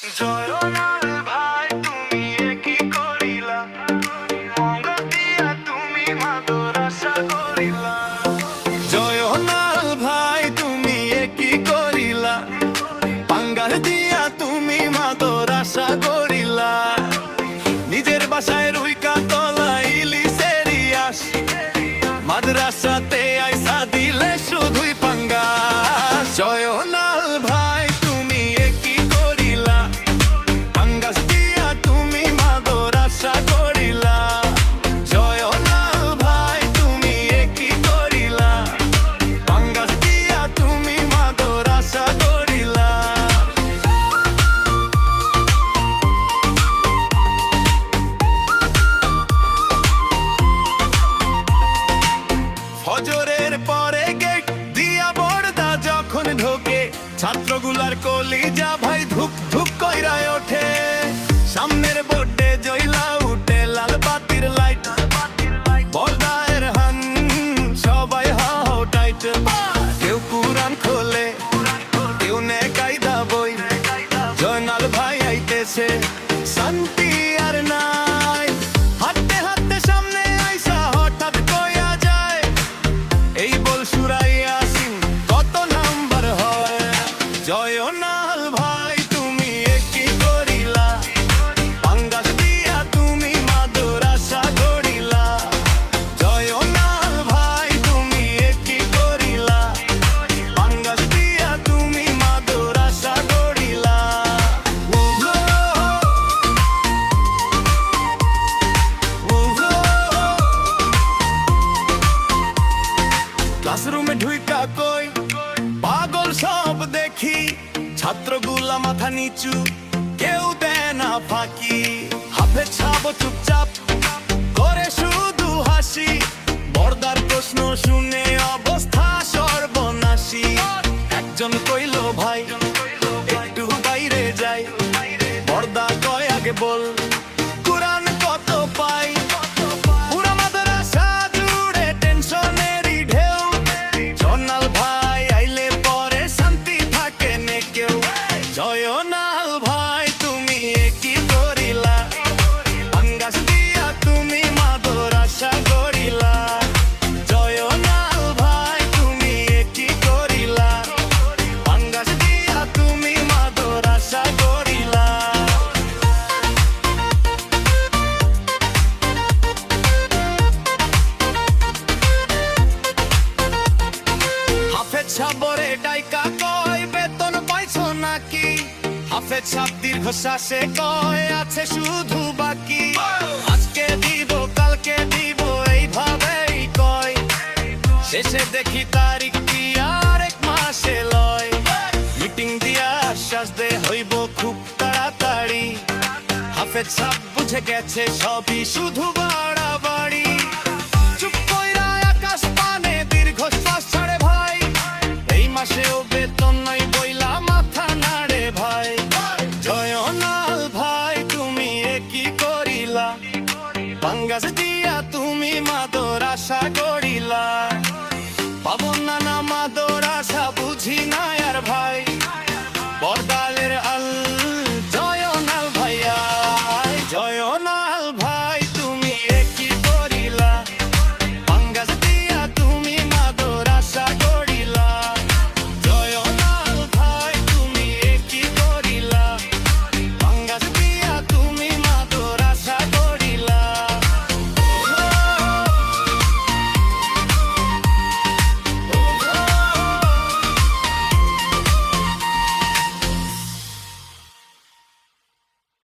জয়নাল ভাই তুমি কি করিলা, মঙ্গল দিয়া তুমি মাদরাসা করিলা। জয়নাল ভাই তুমি কি করিলা, পাঙ্গাল দিয়া তুমি মাদরাসা করিলা। নিজের বাসায় রুই কাতলা ইলিশের ইয়াস, মাদ্রাসাতে আইসা দিলে শুধুই পাঙ্গাস। জয়নাল ভাই তুমি কি করিলা, পাঙ্গাস দিয়া তুমি মাদরাসা করিলা। জয়নাল ভাই তুমি কি করিলা, পাঙ্গাস দিয়া তুমি মাদরাসা করিলা। ফজরের পরে গেট দিয়া বর্দা যখন ঢোকে, ছাত্রগুলার কলিজা ভাই ধুক ধুক কইরা ওঠে। সামনের বোর্ডে জইলা উঠে লাল বাতির লাইট, বর্দায়ের হান সবাই হাও টাইট। কেউ কুরআন খোলে, কেউ নে কায়দা বই, জয়নাল ভাই আইতেছে শান্তি আর নাই। হাঁটতে হাঁটতে সামনে আইসা হঠাৎ কইয়া যায়, এই বল সুরাই আসিন কত নাম্বার হয়। জয়নাল ভাই তুমি কি করিলা, পাঙ্গাস দিয়া তুমি মাদরাসা করিলা। জয়নাল ভাই তুমি কি করিলা, পাঙ্গাস দিয়া তুমি মাদরাসা করিলা। ক্লাসরুমে ঢুইকা কই পাগল সব দেখি, ছাত্রগুলা মাথা নিচু কেউ দেয় না ফাঁকি। হাফেজ ছাবো চুপচাপ করে শুধু হাসি, বর্দার প্রশ্ন শুনে অবস্থা সর্বনাশী। একজন কইল ভাই একটু বাইরে যাই, বর্দা কয় আগে বল কুরআন কত পাই। পুরা মাদ্রাসা জুড়ে টেনশনেরই ঢেউ, জয়নাল ভাই আইলে পরে শান্তি থাকে নে কেউ। জয়নাল ভাই তুমি কি করিলা, পাঙ্গাস দিয়া তুমি মাদরাসা করিলা। জয়নাল ভাই তুমি কি করিলা, পাঙ্গাস দিয়া তুমি মাদরাসা করিলা। হাফেজ সাবরে ডাইকা কয় বেতন পাইছো নাকি, হাফেজ সাব দীর্ঘশ্বাসে কয় আছে শুধু বাকি। আজকে দিব কালকে দিব এইভাবেই কয়, শেষে দেখি তারিখ দিয়া আরেক মাসে লয়। মিটিং দিয়া আশ্বাস দে হইব খুব তাড়াতাড়ি, হাফেজ সাব বুঝে গেছে সবই শুধু বাড়াবাড়ি। চুপ কইরা আকাশ পানে দীর্ঘশ্বাস ছাড়ে ভাই, এই মাসেও বেতন নাই বইলা মাথা নাড়ে ভাই। জয়নাল ভাই তুমি কি করিলা, পাঙ্গাস দিয়া তুমি মাদরাসা